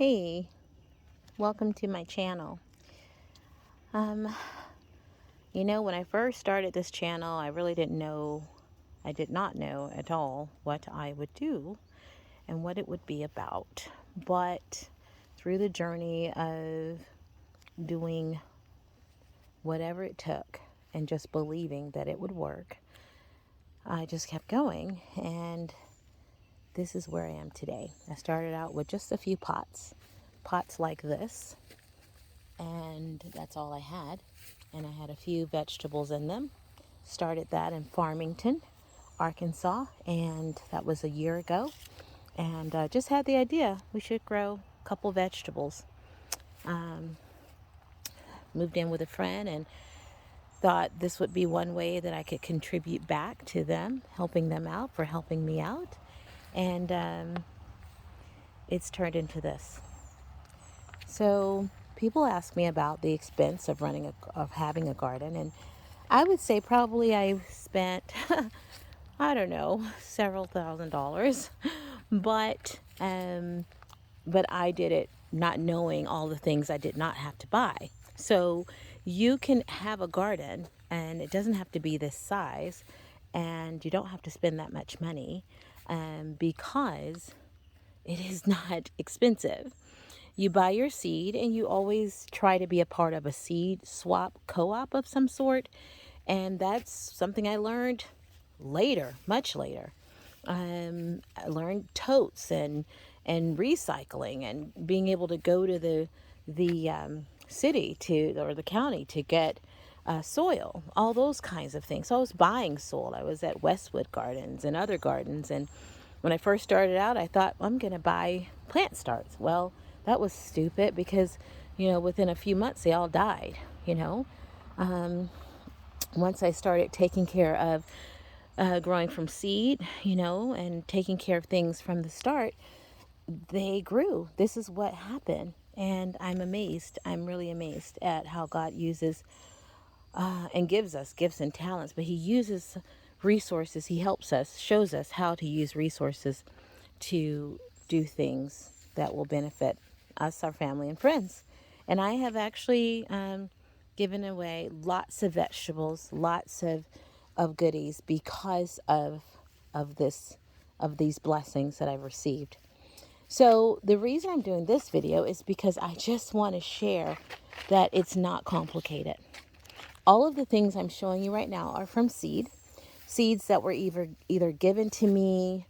Hey, welcome to my channel. Um, when I first started this channel, I did not know at all what I would do and what it would be about. But through the journey of doing whatever it took and just believing that it would work, I just kept going, and this is where I am today. I started out with just a few pots like this, and that's all I had. And I had a few vegetables in them. Started that in Farmington, Arkansas, and that was a year ago. And just had the idea we should grow a couple vegetables. Um, Moved in with a friend and thought this would be one way that I could contribute back to them, helping them out for helping me out. And it's turned into this. So people ask me about the expense of having a garden, and I would say probably I spent I don't know, several $1,000s, but I did it not knowing all the things I did not have to buy. So you can have a garden, and it doesn't have to be this size, and you don't have to spend that much money, because it is not expensive. You buy your seed, and you always try to be a part of a seed swap co-op of some sort. And that's something I learned later, much later. I learned totes and recycling and being able to go to the city or the county to get soil, all those kinds of things. So I was buying soil. I was at Westwood Gardens and other gardens, and when I first started out, I thought, I'm going to buy plant starts. Well, that was stupid because, within a few months they all died, once I started taking care of growing from seed, and taking care of things from the start, they grew. This is what happened. And I'm amazed. I'm really amazed at how God uses and gives us gifts and talents, but He uses resources. He helps us, shows us how to use resources to do things that will benefit us, our family, and friends. And I have actually given away lots of vegetables, lots of goodies because of these blessings that I've received. So the reason I'm doing this video is because I just want to share that it's not complicated. All of the things I'm showing you right now are from seeds that were either given to me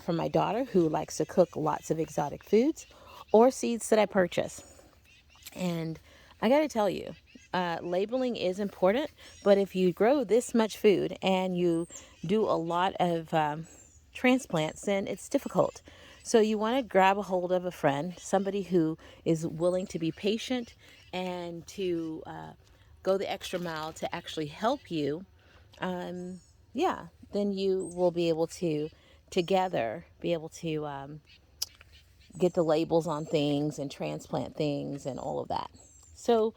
from my daughter, who likes to cook lots of exotic foods, or seeds that I purchase. And I got to tell you, labeling is important, but if you grow this much food and you do a lot of transplants, then it's difficult. So you want to grab a hold of a friend, somebody who is willing to be patient and to go the extra mile to actually help you. Yeah, then you will be able to together be able to get the labels on things and transplant things and all of that. So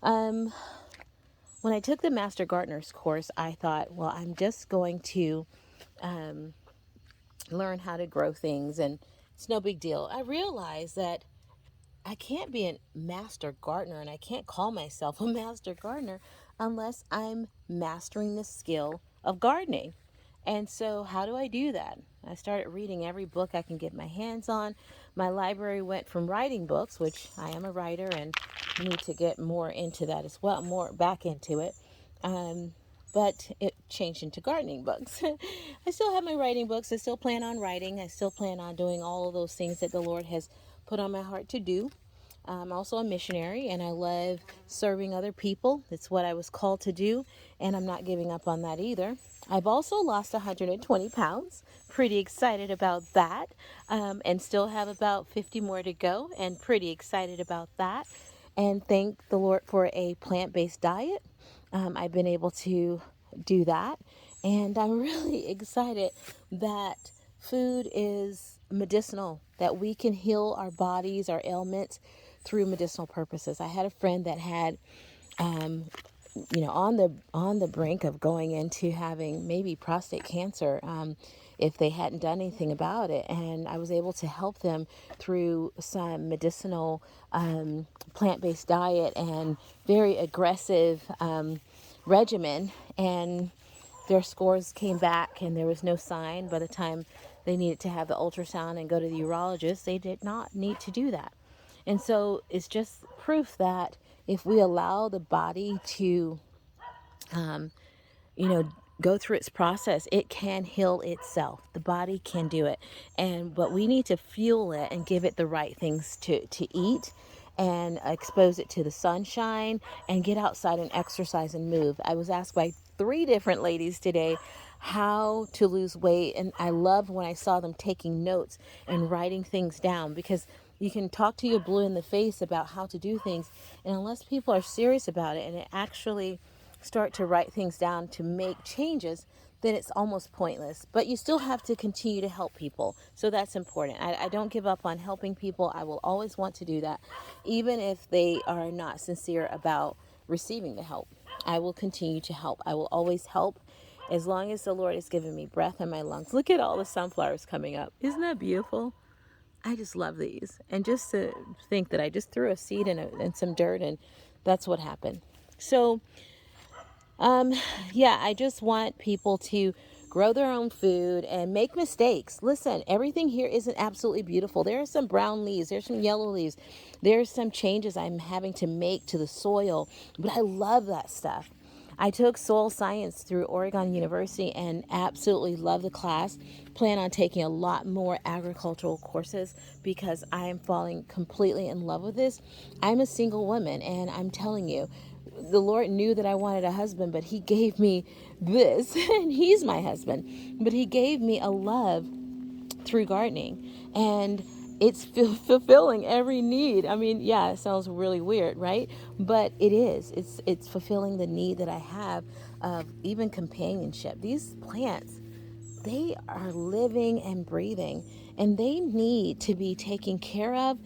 um, when I took the Master Gardener's course, I thought, well, I'm just going to learn how to grow things, and it's no big deal. I realized that I can't be a master gardener, and I can't call myself a master gardener unless I'm mastering the skill of gardening. And so how do I do that? I started reading every book I can get my hands on. My library went from writing books, which I am a writer and need to get more into that as well, more back into it. But it changed into gardening books. I still have my writing books. I still plan on writing. I still plan on doing all of those things that the Lord has put on my heart to do. I'm also a missionary, and I love serving other people. It's what I was called to do, and I'm not giving up on that either. I've also lost 120 pounds. Pretty excited about that, and still have about 50 more to go, and pretty excited about that. And thank the Lord for a plant-based diet. I've been able to do that, and I'm really excited that food is medicinal, that we can heal our bodies, our ailments through medicinal purposes. I had a friend that had, on the brink of going into having maybe prostate cancer. if they hadn't done anything about it. And I was able to help them through some medicinal plant-based diet and very aggressive regimen. And their scores came back and there was no sign. By the time they needed to have the ultrasound and go to the urologist, they did not need to do that. And so it's just proof that if we allow the body to, you know, go through its process, it can heal itself. The body can do it. But we need to fuel it and give it the right things to eat, and expose it to the sunshine, and get outside and exercise and move. I was asked by 3 different ladies today how to lose weight, and I love when I saw them taking notes and writing things down, because you can talk to your blue in the face about how to do things, and unless people are serious about it and it actually start to write things down to make changes, then it's almost pointless. But you still have to continue to help people. So that's important. I don't give up on helping people. I will always want to do that, even if they are not sincere about receiving the help. I will continue to help. I will always help as long as the Lord has given me breath in my lungs. Look at all the sunflowers coming up. Isn't that beautiful? I just love these. And just to think that I just threw a seed in some dirt, and that's what happened. So yeah, I just want people to grow their own food and make mistakes. Listen, everything here isn't absolutely beautiful. There are some brown leaves, there's some yellow leaves, there's some changes I'm having to make to the soil, but I love that stuff. I took soil science through Oregon University and absolutely love the class. Plan on taking a lot more agricultural courses because I am falling completely in love with this. I'm a single woman, and I'm telling you, the Lord knew that I wanted a husband, but he gave me this, and he's my husband. But he gave me a love through gardening, and it's fulfilling every need. I mean, yeah, it sounds really weird, right? But it is. It's fulfilling the need that I have of even companionship. These plants, they are living and breathing, and they need to be taken care of,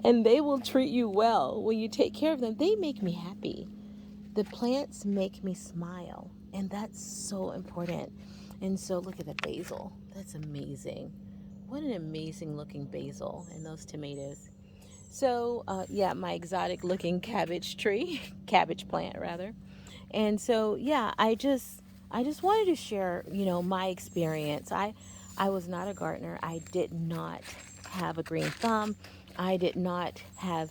and they will treat you well. When you take care of them, they make me happy. The plants make me smile, and that's so important. And so look at the basil. That's amazing. What an amazing looking basil, and those tomatoes. So yeah, my exotic looking cabbage tree, cabbage plant rather. And so yeah, I just wanted to share, my experience. I was not a gardener. I did not have a green thumb. I did not have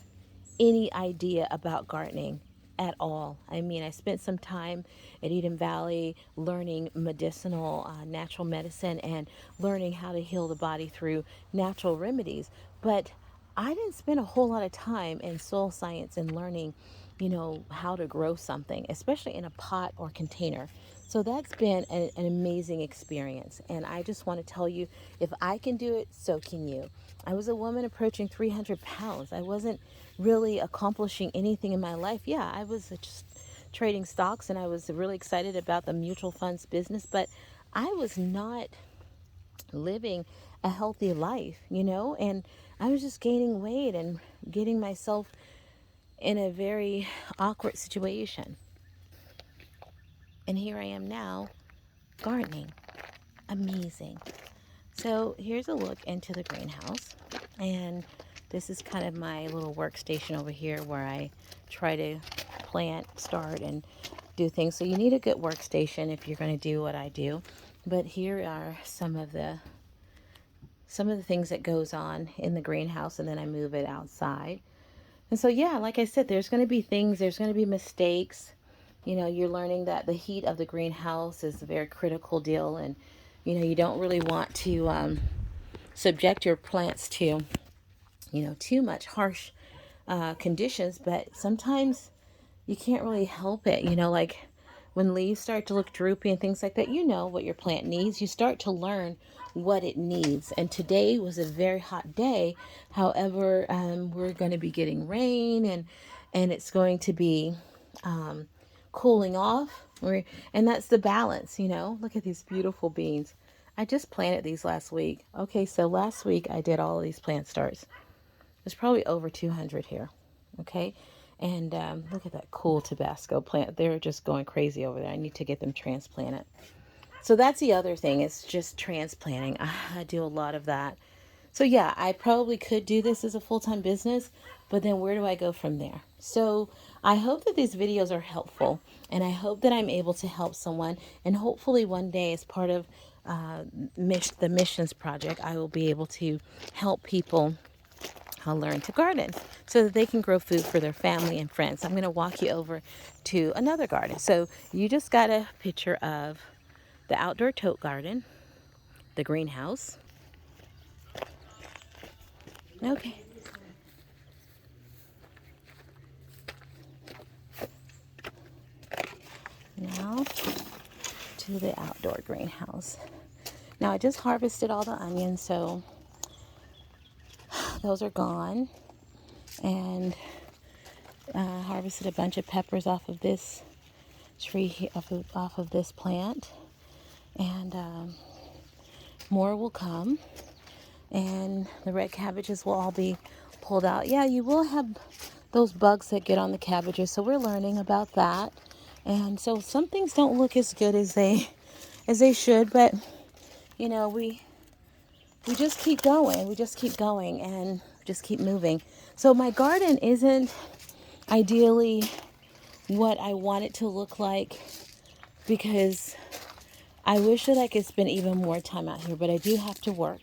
any idea about gardening at all. I mean, I spent some time at Eden Valley learning medicinal, natural medicine, and learning how to heal the body through natural remedies. But I didn't spend a whole lot of time in soil science and learning, how to grow something, especially in a pot or container. So that's been an amazing experience. And I just want to tell you, if I can do it, so can you. I was a woman approaching 300 pounds. I wasn't really accomplishing anything in my life. Yeah, I was just trading stocks, and I was really excited about the mutual funds business, but I was not living a healthy life, and I was just gaining weight and getting myself in a very awkward situation. And here I am now, gardening. Amazing. So here's a look into the greenhouse. And this is kind of my little workstation over here where I try to plant, start, and do things. So you need a good workstation if you're going to do what I do. But here are some of the things that goes on in the greenhouse, and then I move it outside. And so yeah, like I said, there's going to be things, there's going to be mistakes. You're learning that the heat of the greenhouse is a very critical deal, and you don't really want to subject your plants to too much harsh conditions. But sometimes you can't really help it. Like when leaves start to look droopy and things like that, you know what your plant needs. You start to learn what it needs. And today was a very hot day. However, we're going to be getting rain, and it's going to be cooling off. And that's the balance. Look at these beautiful beans. I just planted these last week. Okay, so last week I did all of these plant starts. There's probably over 200 here. Okay. And look at that cool Tabasco plant. They're just going crazy over there. I need to get them transplanted. So that's the other thing. It's just transplanting. I do a lot of that. So yeah, I probably could do this as a full-time business, but then where do I go from there? So I hope that these videos are helpful, and I hope that I'm able to help someone, and hopefully one day as part of the missions project, I will be able to help people learn to garden so that they can grow food for their family and friends. I'm going to walk you over to another garden. So you just got a picture of the outdoor tote garden, the greenhouse. Okay. Now to the outdoor greenhouse. Now I just harvested all the onions, so those are gone. And harvested a bunch of peppers off of this tree, off of this plant. And more will come. And the red cabbages will all be pulled out. Yeah, you will have those bugs that get on the cabbages, so we're learning about that. And so some things don't look as good as they should, but you know, we just keep going. We just keep going and just keep moving. So my garden isn't ideally what I want it to look like, because I wish that I could spend even more time out here, but I do have to work.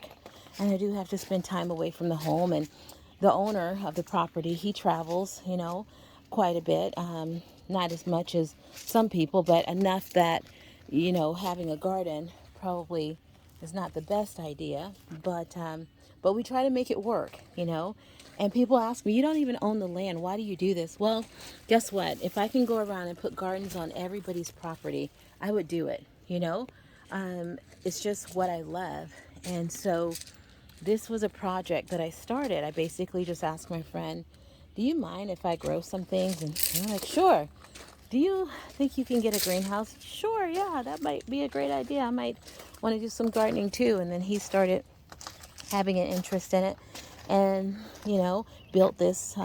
And I do have to spend time away from the home. And the owner of the property, he travels, you know, quite a bit. Not as much as some people, but enough that, you know, having a garden probably is not the best idea. But we try to make it work, you know. And people ask me, you don't even own the land. Why do you do this? Well, guess what? If I can go around and put gardens on everybody's property, I would do it, you know. It's just what I love. And so this was a project that I started. I basically just asked my friend, do you mind if I grow some things? And they're like, sure. Do you think you can get a greenhouse? Sure, yeah, that might be a great idea. I might want to do some gardening too. And then he started having an interest in it and, you know, built this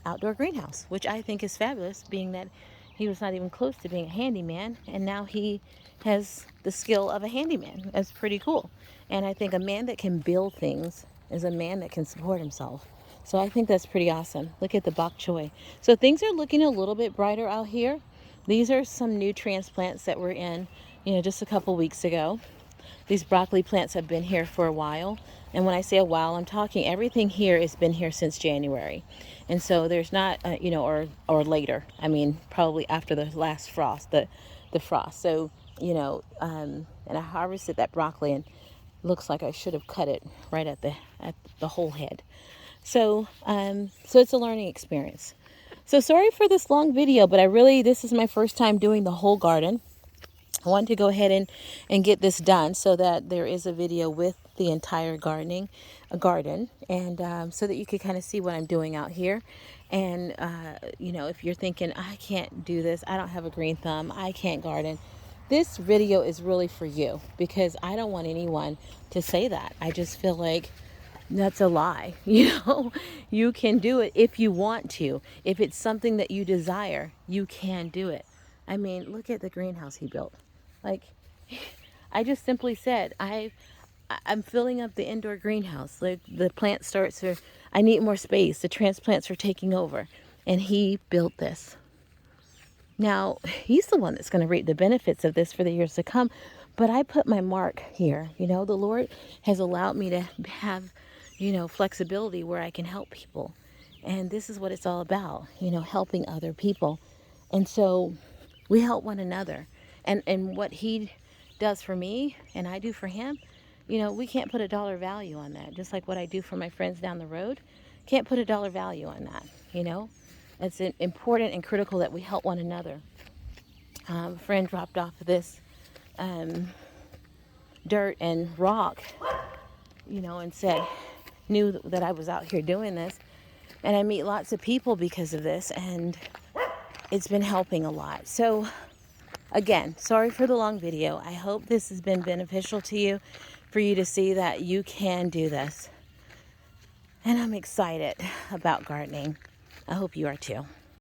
outdoor greenhouse, which I think is fabulous, being that he was not even close to being a handyman, and now he has the skill of a handyman. That's pretty cool. And I think a man that can build things is a man that can support himself. So I think that's pretty awesome. Look at the bok choy. So things are looking a little bit brighter out here. These are some new transplants that were in, you know, just a couple weeks ago. These broccoli plants have been here for a while. And when I say a while, I'm talking everything here has been here since January. And so there's not, you know, or later. I mean, probably after the last frost, the frost. So, you know, and I harvested that broccoli, and looks like I should have cut it right at the whole head. So, so it's a learning experience. So sorry for this long video, but this is my first time doing the whole garden. I wanted to go ahead and get this done so that there is a video with the entire garden, and so that you could kind of see what I'm doing out here. And, you know, if you're thinking, I can't do this, I don't have a green thumb, I can't garden, this video is really for you, because I don't want anyone to say that. I just feel like that's a lie. You know, you can do it if you want to. If it's something that you desire, you can do it. I mean, look at the greenhouse he built. Like, I just simply said, I'm filling up the indoor greenhouse. Like, the plant starts to, I need more space. The transplants are taking over. And he built this. Now, he's the one that's going to reap the benefits of this for the years to come. But I put my mark here. You know, the Lord has allowed me to have, you know, flexibility where I can help people. And this is what it's all about, you know, helping other people. And so we help one another. And what he does for me and I do for him, you know, we can't put a dollar value on that. Just like what I do for my friends down the road, can't put a dollar value on that, you know. It's important and critical that we help one another. A friend dropped off this dirt and rock, you know, and knew that I was out here doing this. And I meet lots of people because of this, and it's been helping a lot. So again, sorry for the long video. I hope this has been beneficial to you, for you to see that you can do this. And I'm excited about gardening. I hope you are too.